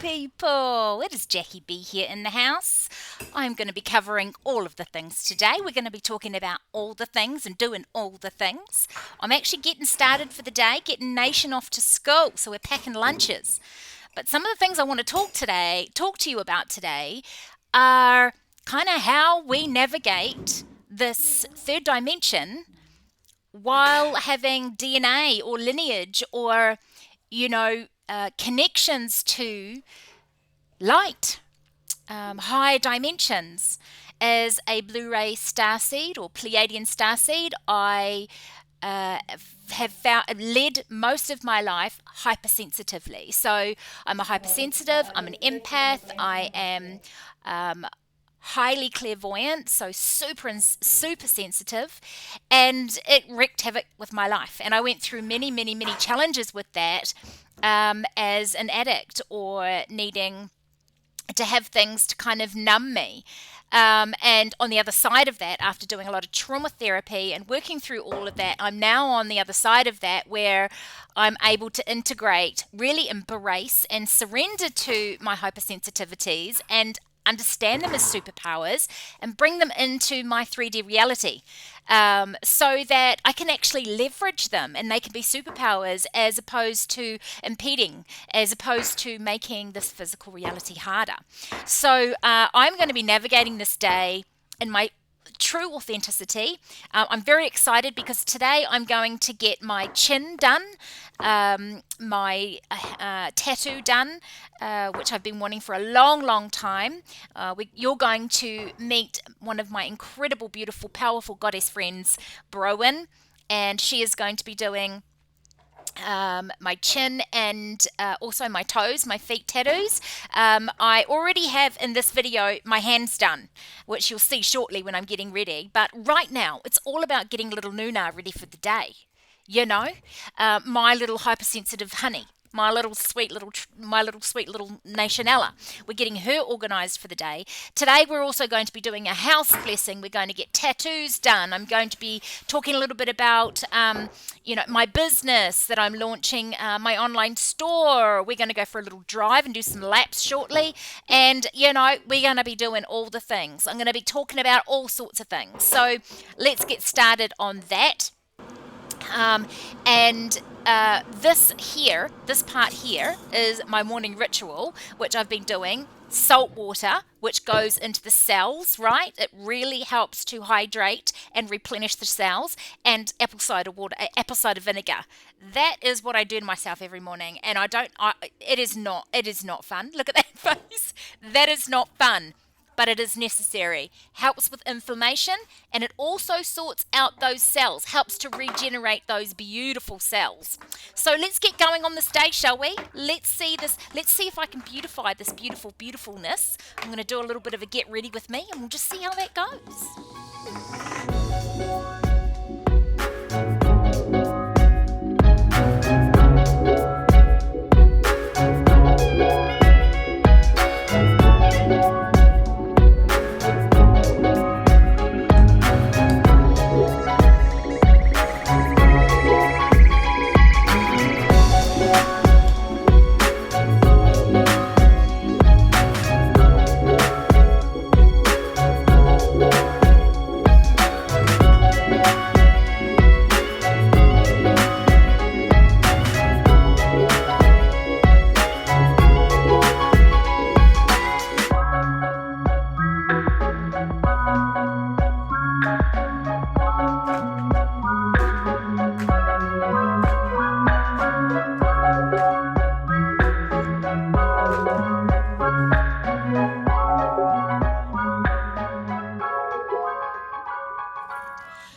people, it is Jackie B here in the house. I'm going to be covering all of the things today. We're going to be talking about all the things and doing all the things. I'm actually getting started for the day, getting Nation off to school, so we're packing lunches. But some of the things I want to talk to you about today are kind of how we navigate this third dimension while having DNA or lineage or, connections to light, higher dimensions. As a Blu-ray starseed or Pleiadian starseed, I have led most of my life hypersensitively. So I'm a hypersensitive, I'm an empath, I am highly clairvoyant, so super sensitive, and it wreaked havoc with my life. And I went through many challenges with that as an addict or needing to have things to kind of numb me. And on the other side of that, after doing a lot of trauma therapy and working through all of that, I'm now on the other side of that where I'm able to integrate, really embrace and surrender to my hypersensitivities and understand them as superpowers and bring them into my 3D reality, so that I can actually leverage them and they can be superpowers as opposed to impeding, as opposed to making this physical reality harder. So I'm going to be navigating this day in my true authenticity. I'm very excited because today I'm going to get my chin done, my tattoo done, which I've been wanting for a long time. You're going to meet one of my incredible, beautiful, powerful goddess friends, Browyn, and she is going to be doing my chin and also my toes, my feet tattoos. I already have in this video my hands done, which you'll see shortly when I'm getting ready. But right now, it's all about getting little Nuna ready for the day. My little hypersensitive honey, my little sweet little Nationella. We're getting her organized for the day. Today we're also going to be doing a house blessing. We're going to get tattoos done. I'm going to be talking a little bit about my business that I'm launching, my online store. We're going to go for a little drive and do some laps shortly. And we're going to be doing all the things. I'm going to be talking about all sorts of things. So let's get started on that. This part here is my morning ritual, which I've been doing. Salt water, which goes into the cells, right? It really helps to hydrate and replenish the cells. And apple cider vinegar. That is what I do to myself every morning. And it is not fun. Look at that face. That is not fun. But it is necessary. Helps with inflammation, and it also sorts out those cells, helps to regenerate those beautiful cells. So let's get going on this day, shall we? Let's see if I can beautify this beautifulness. I'm going to do a little bit of a get ready with me, and we'll just see how that goes.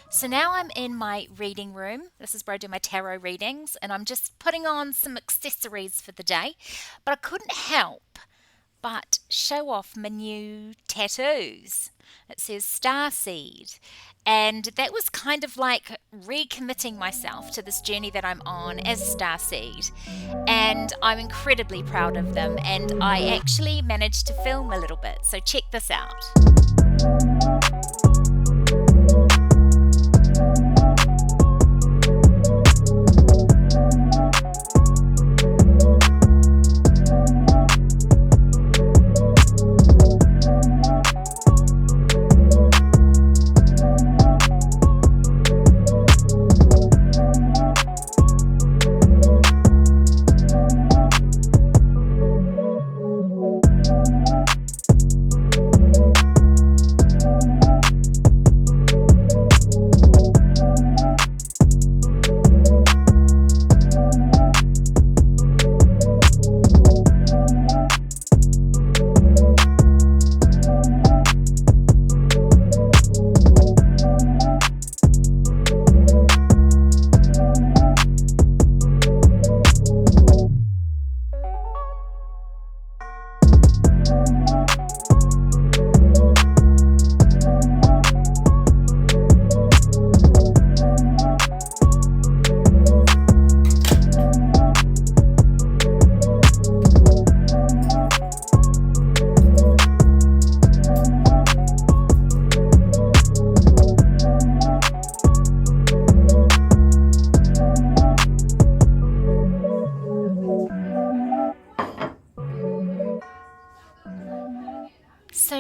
So now I'm in my reading room. This is where I do my tarot readings, and I'm just putting on some accessories for the day. But I couldn't help but show off my new tattoos. It says Starseed. And that was kind of like recommitting myself to this journey that I'm on as Starseed. And I'm incredibly proud of them. And I actually managed to film a little bit. So check this out.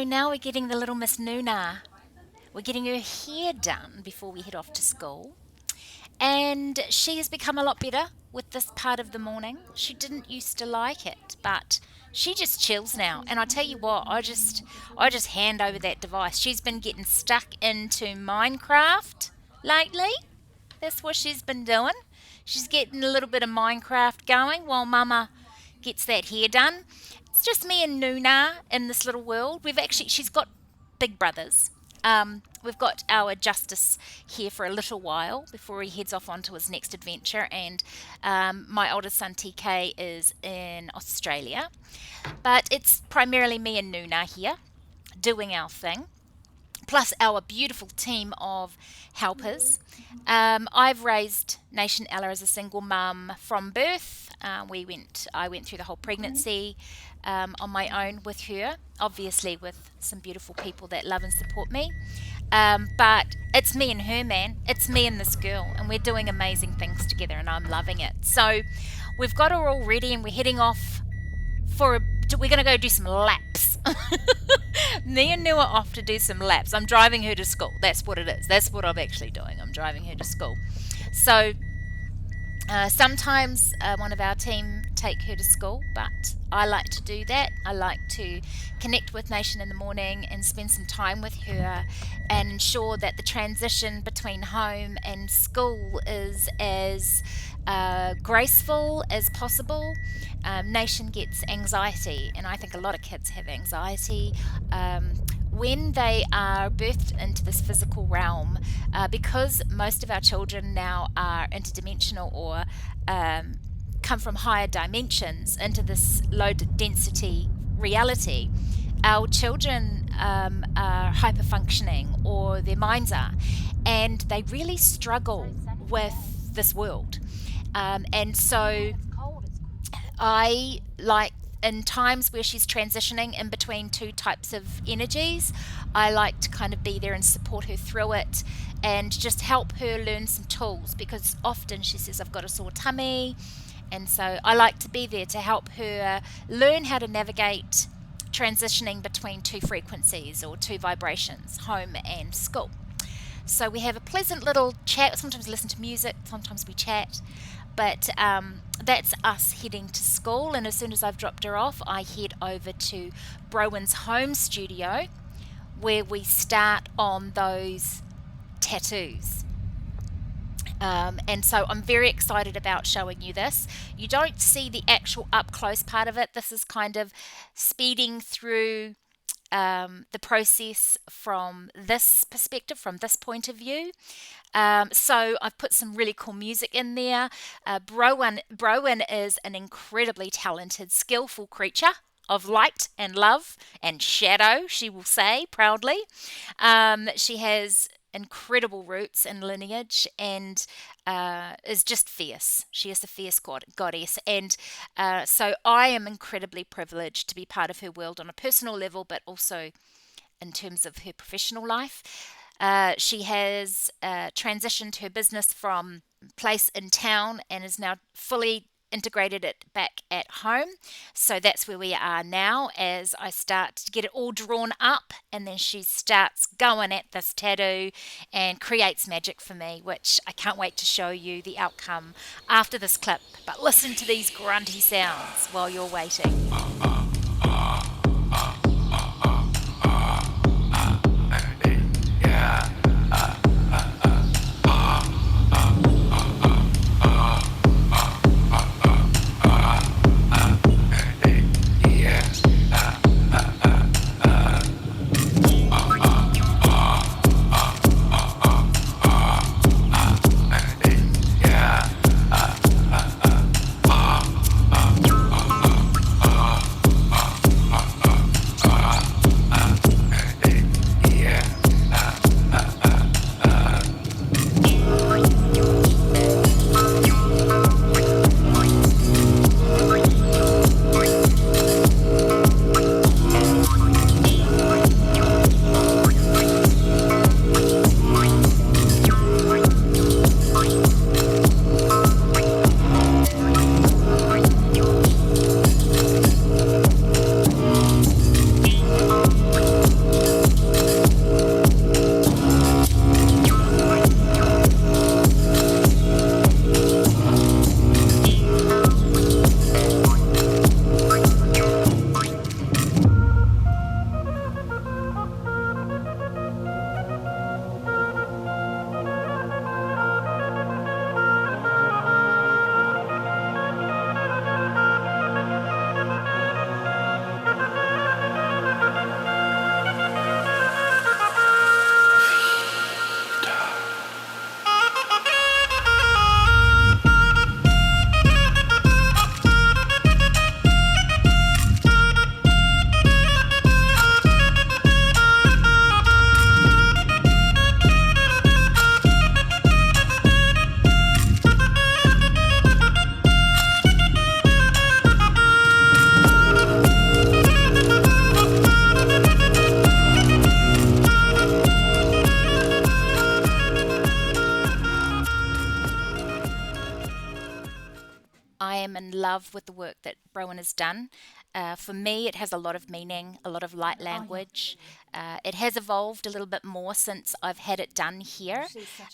So now we're getting the little Miss Nuna. We're getting her hair done before we head off to school. And she has become a lot better with this part of the morning. She didn't used to like it, but she just chills now. And I tell you what, I just hand over that device. She's been getting stuck into Minecraft lately. That's what she's been doing. She's getting a little bit of Minecraft going while Mama gets that hair done. It's just me and Nuna in this little world. She's got big brothers. We've got our Justice here for a little while before he heads off onto his next adventure, and my oldest son TK is in Australia. But it's primarily me and Nuna here doing our thing, plus our beautiful team of helpers. I've raised Nation Ella as a single mum from birth. I went through the whole pregnancy on my own with her, obviously with some beautiful people that love and support me. But it's me and her, man. It's me and this girl, and we're doing amazing things together, and I'm loving it. So we've got her all ready, and we're heading off we're going to go do some laps. Me and Nua are off to do some laps. I'm driving her to school. That's what it is. That's what I'm actually doing. I'm driving her to school. So sometimes one of our team take her to school, but I like to do that. I like to connect with Nation in the morning and spend some time with her and ensure that the transition between home and school is as graceful as possible. Nation gets anxiety, and I think a lot of kids have anxiety when they are birthed into this physical realm, because most of our children now are interdimensional or come from higher dimensions into this low density reality. Our children are hyper functioning, or their minds are, and they really struggle with this world. And so I like, in times where she's transitioning in between two types of energies, I like to kind of be there and support her through it and just help her learn some tools, because often she says, I've got a sore tummy. And so I like to be there to help her learn how to navigate transitioning between two frequencies or two vibrations, home and school. So we have a pleasant little chat. Sometimes we listen to music, sometimes we chat. But that's us heading to school, and as soon as I've dropped her off, I head over to Browyn's home studio, where we start on those tattoos. And so I'm very excited about showing you this. You don't see the actual up close part of it. This is kind of speeding through the process from this perspective, from this point of view. So I've put some really cool music in there. Browyn is an incredibly talented, skillful creature of light and love and shadow, she will say proudly. She has incredible roots and lineage, and is just fierce. She is a fierce goddess, and so I am incredibly privileged to be part of her world on a personal level, but also in terms of her professional life. She has transitioned her business from place in town and is now fully integrated it back at home. So that's where we are now, as I start to get it all drawn up, and then she starts going at this tattoo and creates magic for me, which I can't wait to show you the outcome after this clip. But listen to these grunty sounds while you're waiting. I am in love with the work that Browyn has done. For me, it has a lot of meaning, a lot of light language. It has evolved a little bit more since I've had it done here,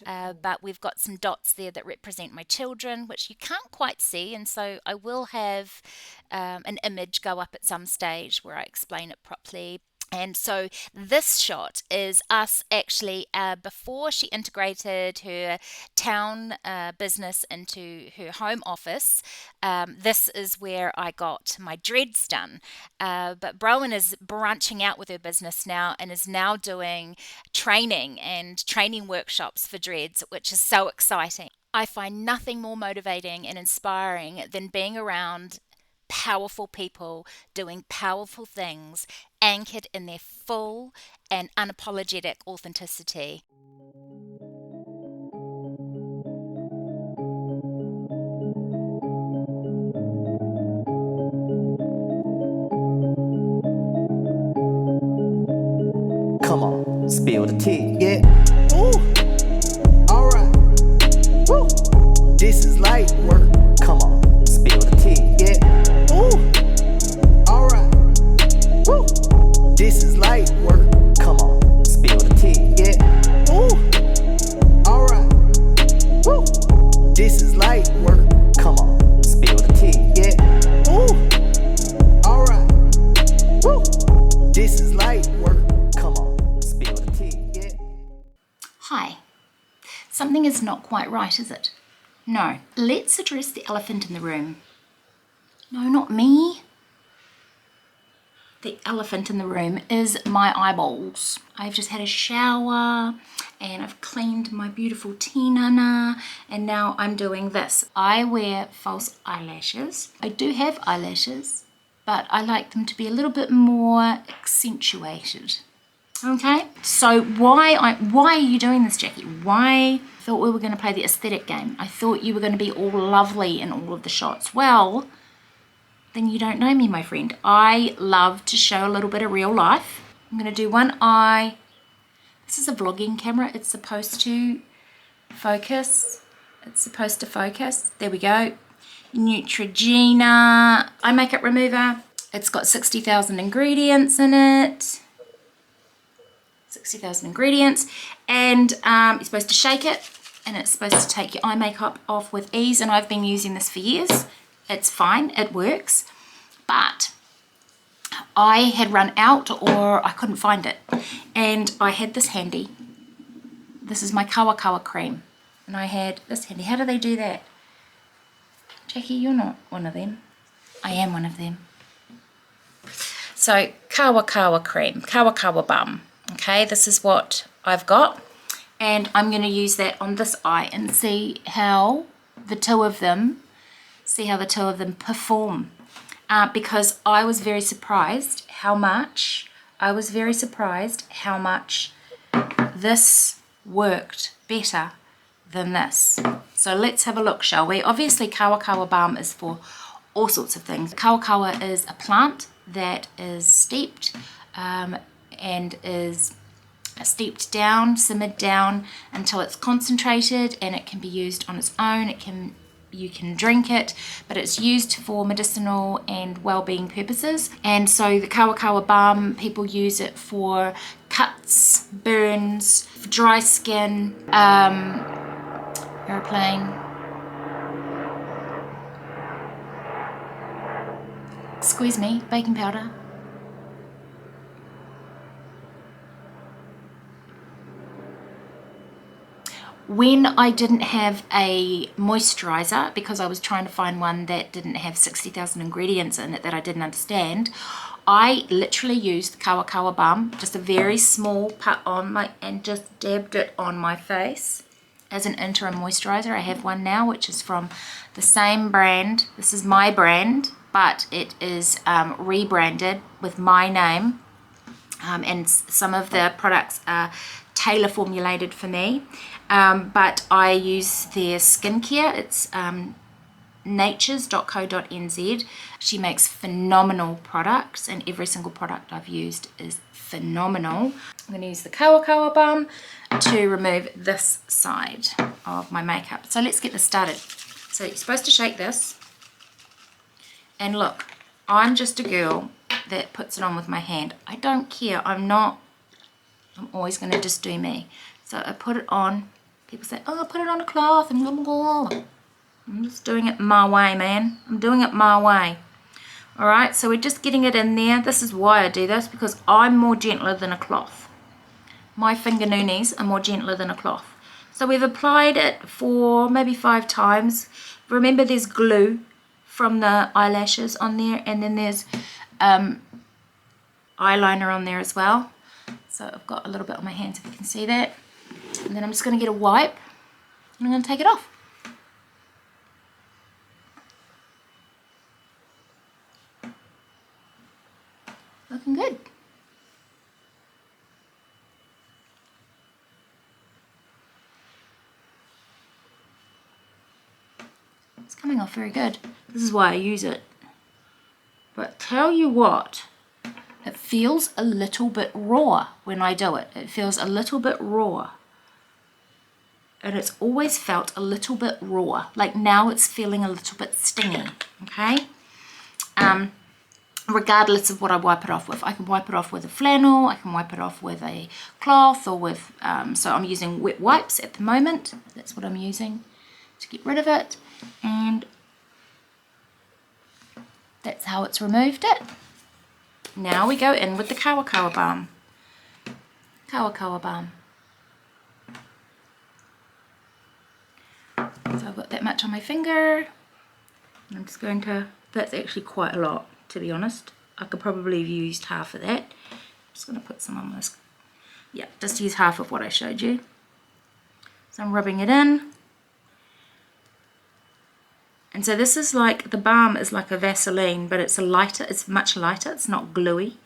but we've got some dots there that represent my children, which you can't quite see, and so I will have an image go up at some stage where I explain it properly. And so this shot is us actually before she integrated her town business into her home office. This is where I got my dreads done. But Browyn is branching out with her business now and is now doing training and training workshops for dreads, which is so exciting. I find nothing more motivating and inspiring than being around powerful people doing powerful things anchored in their full and unapologetic authenticity. Come on, spill the tea. Yeah. Ooh. Alright. Woo. This is light work. Come on, spill the tea. Yeah. Ooh. Alright. Woo. This is light work. Come on, spill the tea. Yeah. Ooh. Alright. Woo. This is light work. Come on, spill the tea. Yeah. Ooh. Alright. Woo. This is light work. Come on, spill the tea. Yeah. Hi. Something is not quite right, is it? No. Let's address the elephant in the room. No, not me. The elephant in the room is my eyeballs. I've just had a shower and I've cleaned my beautiful tinana, and now I'm doing this. I wear false eyelashes. I do have eyelashes, but I like them to be a little bit more accentuated. Okay, so why are you doing this, Jackie? Why? I thought we were going to play the aesthetic game. I thought you were going to be all lovely in all of the shots. Well, then you don't know me, my friend. I love to show a little bit of real life. I'm going to do one eye. This is a vlogging camera. It's supposed to focus. It's supposed to focus. There we go. Neutrogena eye makeup remover. It's got 60,000 ingredients in it. 60,000 ingredients, and you're supposed to shake it, and it's supposed to take your eye makeup off with ease, and I've been using this for years. It's fine, it works, but I had run out or I couldn't find it, and I had this handy. This is my Kawa Kawa cream, and I had this handy. How do they do that? Jackie, you're not one of them. I am one of them. So Kawa Kawa cream, Kawa Kawa bum. Okay, this is what I've got, and I'm going to use that on this eye and see how the two of them perform, because I was very surprised how much this worked better than this. So let's have a look, shall we? Obviously Kawa Kawa balm is for all sorts of things. Kawa Kawa is a plant that is steeped and is steeped down, simmered down until it's concentrated, and it can be used on its own. You can drink it, but it's used for medicinal and well-being purposes. And so the Kawa Kawa balm, people use it for cuts, burns, for dry skin, airplane. Squeeze me, baking powder. When I didn't have a moisturizer, because I was trying to find one that didn't have 60,000 ingredients in it that I didn't understand, I literally used Kawa Kawa balm, just a very small pat on and just dabbed it on my face as an interim moisturizer. I have one now, which is from the same brand. This is my brand, but it is rebranded with my name, and some of the products are tailor formulated for me. But I use their skincare. It's natures.co.nz. She makes phenomenal products, and every single product I've used is phenomenal. I'm going to use the Kawa Kawa balm to remove this side of my makeup. So let's get this started. So you're supposed to shake this. And look, I'm just a girl that puts it on with my hand. I don't care. I'm always going to just do me. So I put it on. People say, oh, put it on a cloth. And blah, blah, blah. I'm just doing it my way, man. I'm doing it my way. All right, so we're just getting it in there. This is why I do this, because I'm more gentler than a cloth. My finger nooниes are more gentler than a cloth. So we've applied it for maybe 5 times. Remember, there's glue from the eyelashes on there, and then there's eyeliner on there as well. So I've got a little bit on my hands, if you can see that. And then I'm just going to get a wipe and I'm going to take it off. Looking good. It's coming off very good. This is why I use it. But tell you what, it feels a little bit raw when I do it. It feels a little bit raw. And it's always felt a little bit raw. Like now it's feeling a little bit stingy, okay? Regardless of what I wipe it off with. I can wipe it off with a flannel, I can wipe it off with a cloth, or with, so I'm using wet wipes at the moment. That's what I'm using to get rid of it. And that's how it's removed it. Now we go in with the Kawa Kawa balm. Kawa Kawa balm. So I've got that much on my finger. I'm just going to, that's actually quite a lot, to be honest. I could probably have used half of that. I'm just going to put some on this. Yeah, just use half of what I showed you. So I'm rubbing it in. And so this is like, the balm is like a Vaseline, but it's much lighter, it's not gluey.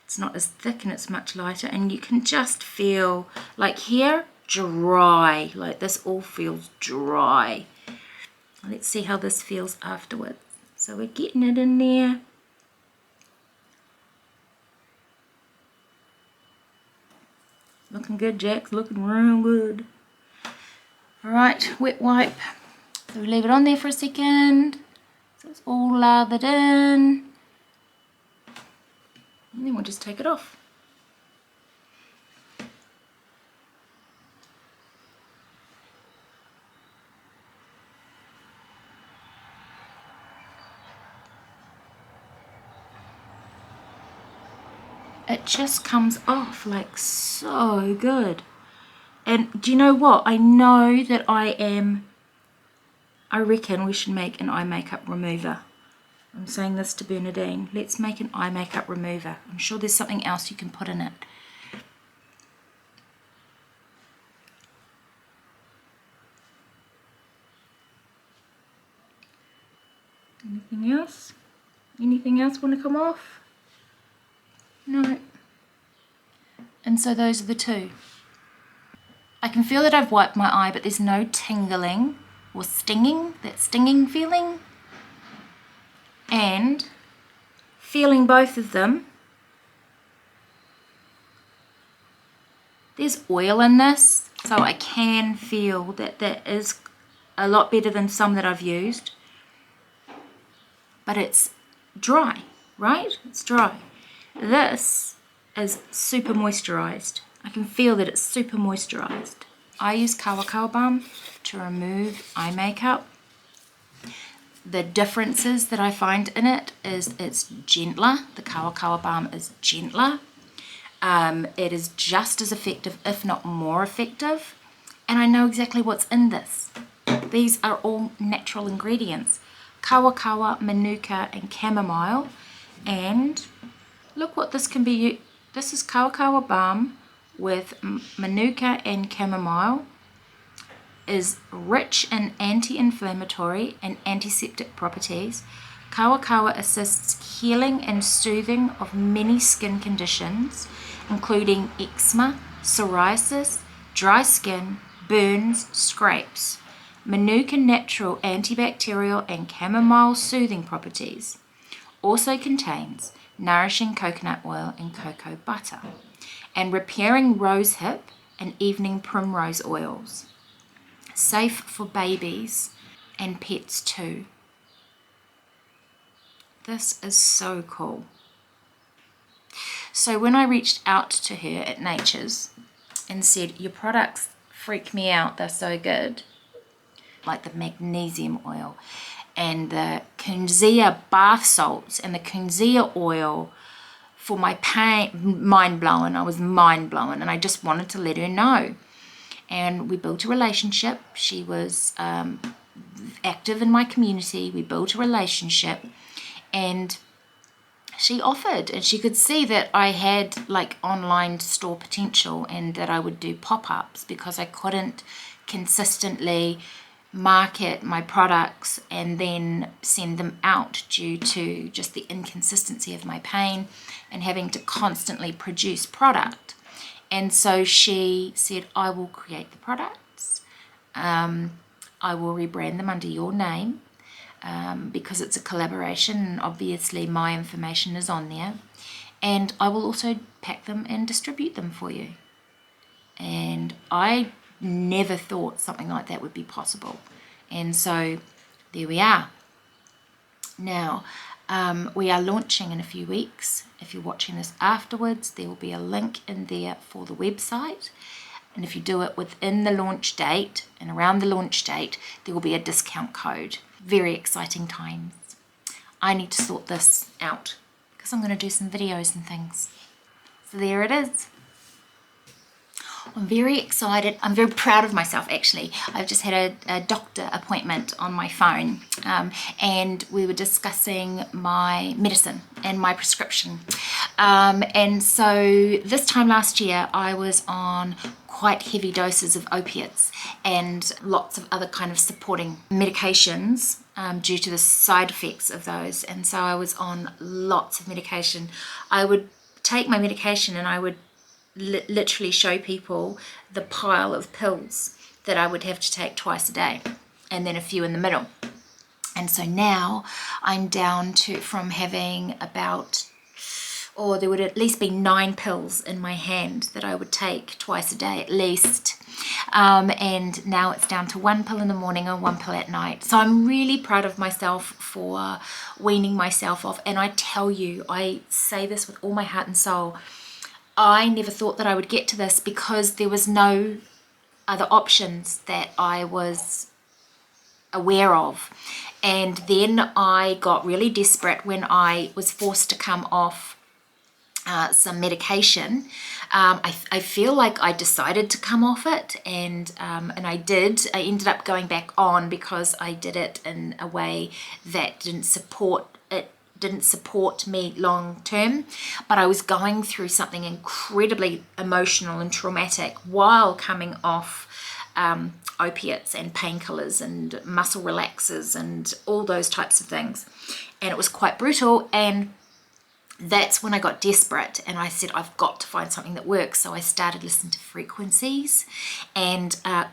It's not as thick and it's much lighter. And you can just feel, like here, dry. Like this all feels dry. Let's see how this feels afterwards. So we're getting it in there. Looking good, Jax, looking real good. Alright, wet wipe. So we leave it on there for a second, so it's all lathered in, and then we'll just take it off. It just comes off like so good. And do you know what? I know that I reckon we should make an eye makeup remover. I'm saying this to Bernadine. Let's make an eye makeup remover. I'm sure there's something else you can put in it. Anything else? Anything else want to come off? No. And so those are the two. I can feel that I've wiped my eye, but there's no tingling or stinging, that stinging feeling. And feeling both of them, there's oil in this, so I can feel that that is a lot better than some that I've used. But it's dry, right? It's dry. This is super moisturized. I can feel that it's super moisturized. I use Kawa Kawa balm to remove eye makeup. The differences that I find in it is it's gentler. The Kawa Kawa balm is gentler. It is just as effective, if not more effective. And I know exactly what's in this. These are all natural ingredients. Kawa Kawa, Manuka, and chamomile. And look what this can be. This is Kawa Kawa balm with Manuka and chamomile. Is rich in anti-inflammatory and antiseptic properties. Kawa Kawa assists healing and soothing of many skin conditions, including eczema, psoriasis, dry skin, burns, scrapes. Manuka natural antibacterial and chamomile soothing properties. Also contains nourishing coconut oil and cocoa butter, and repairing rosehip and evening primrose oils. Safe for babies and pets too. This is so cool. So when I reached out to her at Nature's and said, your products freak me out, they're so good, like the magnesium oil and the Kunzea bath salts and the Kunzea oil for my pain, mind blowing. I was mind blowing, and I just wanted to let her know. And we built a relationship. She was active in my community. We built a relationship, and she offered, and she could see that I had like online store potential and that I would do pop-ups because I couldn't consistently market my products and then send them out due to just the inconsistency of my pain and having to constantly produce product. And so she said, I will create the products. I will rebrand them under your name because it's a collaboration and obviously my information is on there. And I will also pack them and distribute them for you. And I never thought something like that would be possible. And so there we are. Now, we are launching in a few weeks. If you're watching this afterwards, there will be a link in there for the website. And if you do it within the launch date and around the launch date, there will be a discount code. Very exciting times. I need to sort this out because I'm going to do some videos and things. So there it is. I'm very excited. I'm very proud of myself, actually. I've just had a doctor appointment on my phone, and we were discussing my medicine and my prescription. And so this time last year, I was on quite heavy doses of opiates and lots of other kind of supporting medications due to the side effects of those. And so I was on lots of medication. I would take my medication and I would literally show people the pile of pills that I would have to take twice a day and then a few in the middle. And so now I'm down to from having about, there would at least be 9 pills in my hand that I would take twice a day at least. And now it's down to 1 pill in the morning and 1 pill at night. So I'm really proud of myself for weaning myself off. And I tell you, I say this with all my heart and soul, I never thought that I would get to this because there was no other options that I was aware of. And then I got really desperate when I was forced to come off some medication. I feel like I decided to come off it, and I did. I ended up going back on because I did it in a way that didn't support me long term, but I was going through something incredibly emotional and traumatic while coming off opiates and painkillers and muscle relaxers and all those types of things, and it was quite brutal. And that's when I got desperate and I said, I've got to find something that works. So I started listening to frequencies, and I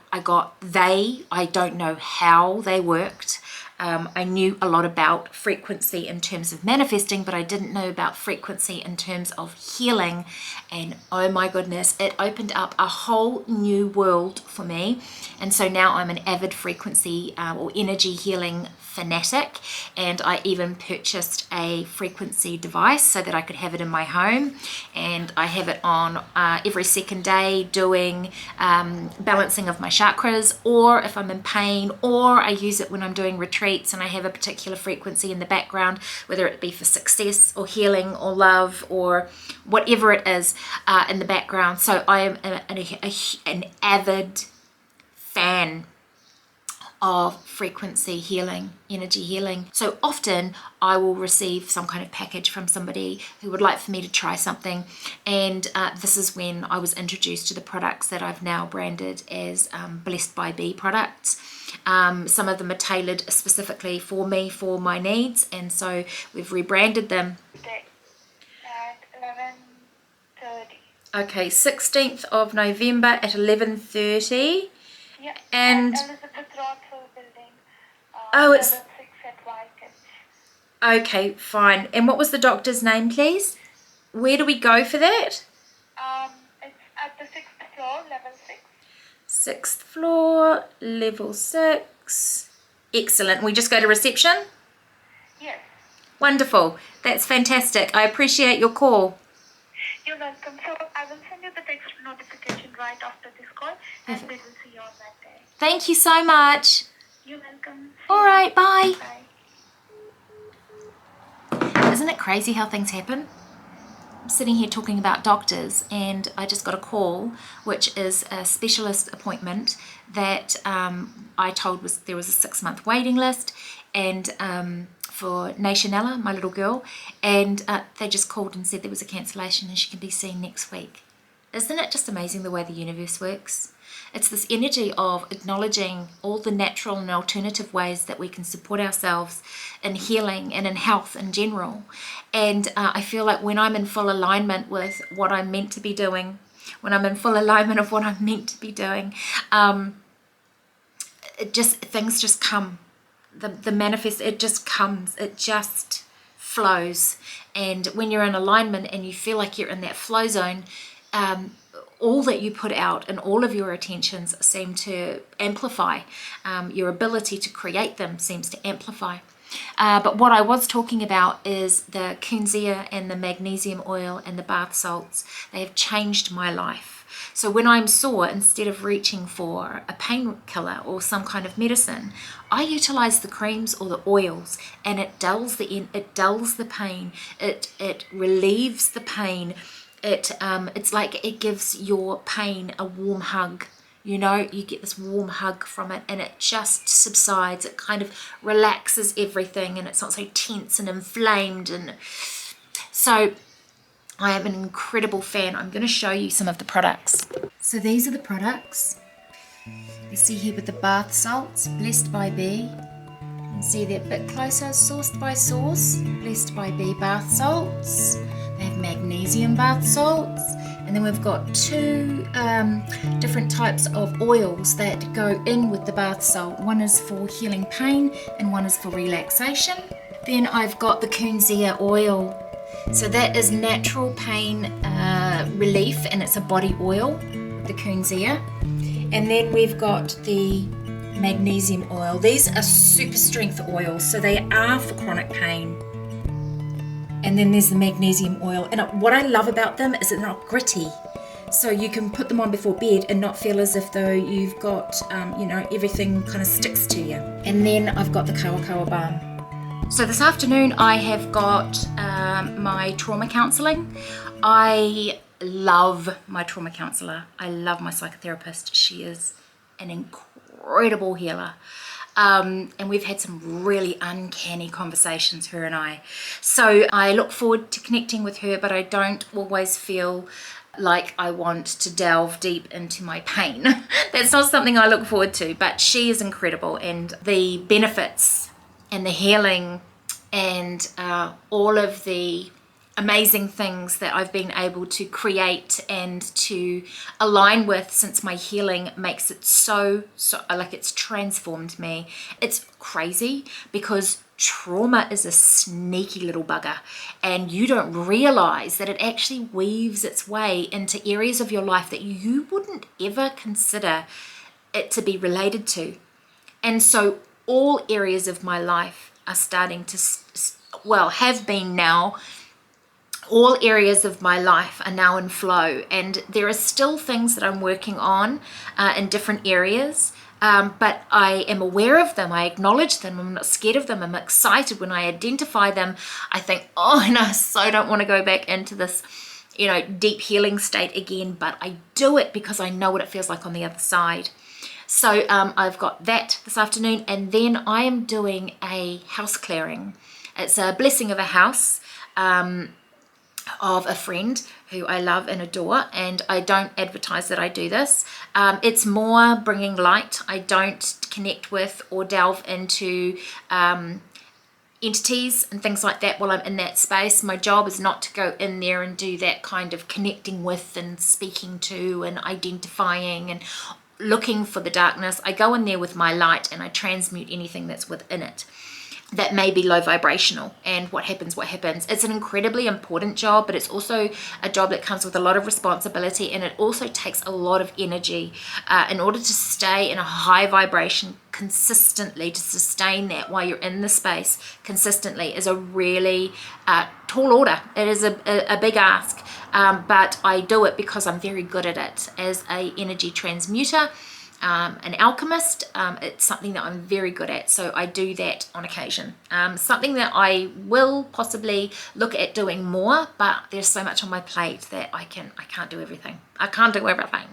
don't know how they worked. I knew a lot about frequency in terms of manifesting, but I didn't know about frequency in terms of healing. And oh my goodness, it opened up a whole new world for me. And so now I'm an avid frequency or energy healing fanatic, and I even purchased a frequency device so that I could have it in my home, and I have it on every second day doing balancing of my chakras, or if I'm in pain, or I use it when I'm doing retreats and I have a particular frequency in the background, whether it be for success or healing or love or whatever it is in the background. So I am an avid fan of frequency healing, energy healing. So often I will receive some kind of package from somebody who would like for me to try something, and this is when I was introduced to the products that I've now branded as Blessed by Bee products. Some of them are tailored specifically for me, for my needs, and so we've rebranded them. At 11:30. Okay, 16th of November at 11:30. Yeah. And at Elizabeth Rothwell building. It's 6 at Wycombe. okay, fine. And what was the doctor's name, please? Where do we go for that? It's at the 6th floor, level 6. 6th floor, level 6. Excellent. We just go to reception? Yes. Wonderful. That's fantastic. I appreciate your call. You're welcome. So I will send you the text notification right after this call, and we will see you on that day. Thank you so much. You're welcome. All right, bye. Bye. Isn't it crazy how things happen? I'm sitting here talking about doctors, and I just got a call, which is a specialist appointment that I told there was a 6-month waiting list, and for Nationella, my little girl, and they just called and said there was a cancellation and she can be seen next week. Isn't it just amazing the way the universe works? It's this energy of acknowledging all the natural and alternative ways that we can support ourselves in healing and in health in general. And I feel like when I'm in full alignment with what I'm meant to be doing, when I'm in full alignment of what I'm meant to be doing, things just come. The manifest, it just comes, it just flows. And when you're in alignment and you feel like you're in that flow zone, all that you put out and all of your attentions seem to amplify. Your ability to create them seems to amplify. But what I was talking about is the kunzea and the magnesium oil and the bath salts. They have changed my life. So when I'm sore, instead of reaching for a painkiller or some kind of medicine, I utilize the creams or the oils, and it dulls the pain. It relieves the pain. It's like it gives your pain a warm hug. You know, you get this warm hug from it, and it just subsides. It kind of relaxes everything, and it's not so tense and inflamed. And so I am an incredible fan. I'm going to show you some of the products. So these are the products. You see here with the bath salts, Blessed by Bee. You can see they're a bit closer, Sourced by Source, Blessed by Bee bath salts. They have magnesium bath salts. And then we've got 2 different types of oils that go in with the bath salt. One is for healing pain and one is for relaxation. Then I've got the kunzea oil. So that is natural pain relief, and it's a body oil, the kunzea. And then we've got the magnesium oil. These are super strength oils, so they are for chronic pain. And then there's the magnesium oil. And what I love about them is they're not gritty. So you can put them on before bed and not feel as if though you've got, everything kind of sticks to you. And then I've got the kawa balm. So this afternoon I have got my trauma counselling. I love my trauma counsellor. I love my psychotherapist. She is an incredible healer. And we've had some really uncanny conversations, her and I. So I look forward to connecting with her, but I don't always feel like I want to delve deep into my pain. That's not something I look forward to, but she is incredible, and the benefits and the healing and all of the amazing things that I've been able to create and to align with since my healing makes it so like it's transformed me. It's crazy because trauma is a sneaky little bugger, and you don't realize that it actually weaves its way into areas of your life that you wouldn't ever consider it to be related to. And so all areas of my life are starting to, have been now. All areas of my life are now in flow, and there are still things that I'm working on in different areas, but I am aware of them. I acknowledge them. I'm not scared of them. I'm excited when I identify them. I think, and I so don't want to go back into this, deep healing state again, but I do it because I know what it feels like on the other side. So I've got that this afternoon, and then I am doing a house clearing. It's a blessing of a house of a friend who I love and adore, and I don't advertise that I do this. It's more bringing light. I don't connect with or delve into entities and things like that while I'm in that space. My job is not to go in there and do that kind of connecting with and speaking to and identifying and looking for the darkness. I go in there with my light and I transmute anything that's within it. that may be low vibrational, and what happens. It's an incredibly important job, but it's also a job that comes with a lot of responsibility, and it also takes a lot of energy in order to stay in a high vibration consistently. To sustain that while you're in the space consistently is a really tall order. It is a big ask, but I do it because I'm very good at it as a energy transmuter. An alchemist, it's something that I'm very good at, so I do that on occasion. Something that I will possibly look at doing more, but there's so much on my plate that I can't do everything. I can't do everything.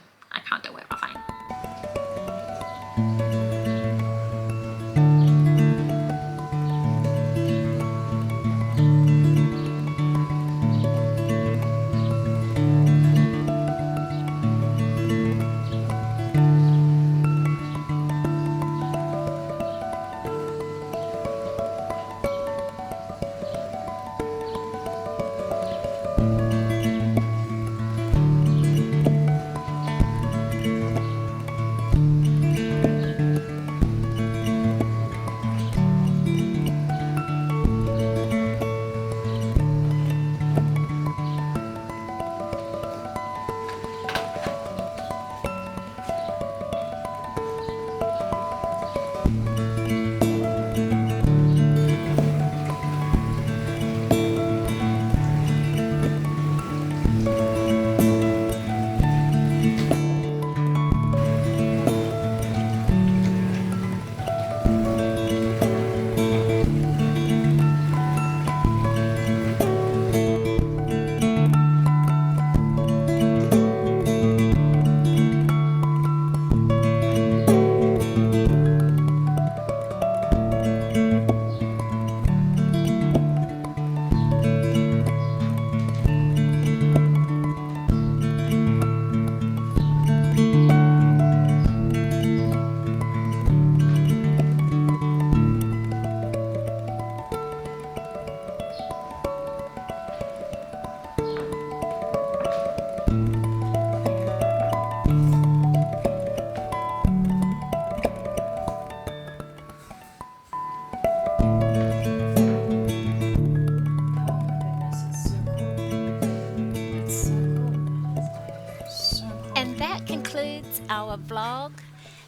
And that concludes our vlog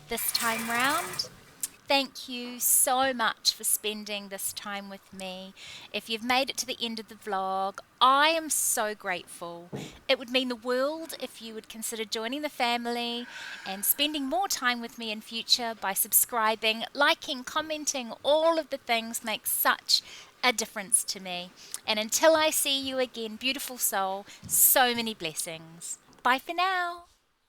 this time round. Thank you so much for spending this time with me. If you've made it to the end of the vlog, I am so grateful. It would mean the world if you would consider joining the family and spending more time with me in future by subscribing, liking, commenting. All of the things make such a difference to me. And until I see you again, beautiful soul, so many blessings. Bye for now.